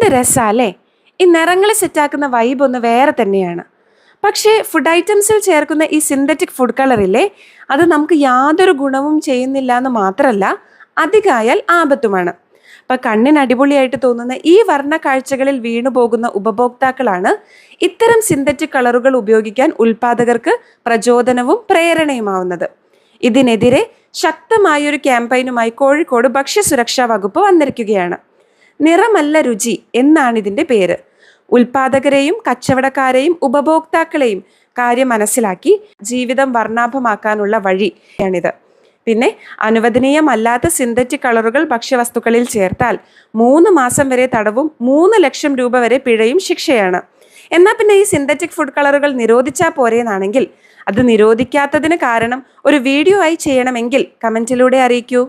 എന്ത് രസാല്ലേ. ഈ നിറങ്ങൾ സെറ്റാക്കുന്ന വൈബ് ഒന്ന് വേറെ തന്നെയാണ്. പക്ഷേ ഫുഡ് ഐറ്റംസിൽ ചേർക്കുന്ന ഈ സിന്തറ്റിക് ഫുഡ് കളറില്ലേ, അത് നമുക്ക് യാതൊരു ഗുണവും ചെയ്യുന്നില്ല എന്ന് മാത്രമല്ല, അധികമായാൽ ആപത്തുമാണ്. അപ്പം കണ്ണിന് അടിപൊളിയായിട്ട് തോന്നുന്ന ഈ വർണ്ണ കാഴ്ചകളിൽ വീണു പോകുന്ന ഉപഭോക്താക്കളാണ് ഇത്തരം സിന്തറ്റിക് കളറുകൾ ഉപയോഗിക്കാൻ ഉൽപാദകർക്ക് പ്രചോദനവും പ്രേരണയുമാവുന്നത്. ഇതിനെതിരെ ശക്തമായൊരു ക്യാമ്പയിനുമായി കോഴിക്കോട് ഭക്ഷ്യസുരക്ഷാ വകുപ്പ് വന്നിരിക്കുകയാണ്. നിറമല്ല രുചി എന്നാണ് ഇതിൻ്റെ പേര്. ഉൽപാദകരെയും കച്ചവടക്കാരെയും ഉപഭോക്താക്കളെയും കാര്യം മനസ്സിലാക്കി ജീവിതം വർണ്ണാഭമാക്കാനുള്ള വഴിയാണിത്. പിന്നെ അനുവദനീയമല്ലാത്ത സിന്തറ്റിക് കളറുകൾ ഭക്ഷ്യവസ്തുക്കളിൽ ചേർത്താൽ 3 മാസം വരെ തടവും 3 ലക്ഷം രൂപ വരെ പിഴയും ശിക്ഷയാണ്. എന്നാൽ പിന്നെ ഈ സിന്തറ്റിക് ഫുഡ് കളറുകൾ നിരോധിച്ചാൽ പോരേന്നാണെങ്കിൽ, അത് നിരോധിക്കാത്തതിന് കാരണം ഒരു വീഡിയോ ആയി ചെയ്യണമെങ്കിൽ കമൻറ്റിലൂടെ അറിയിക്കൂ.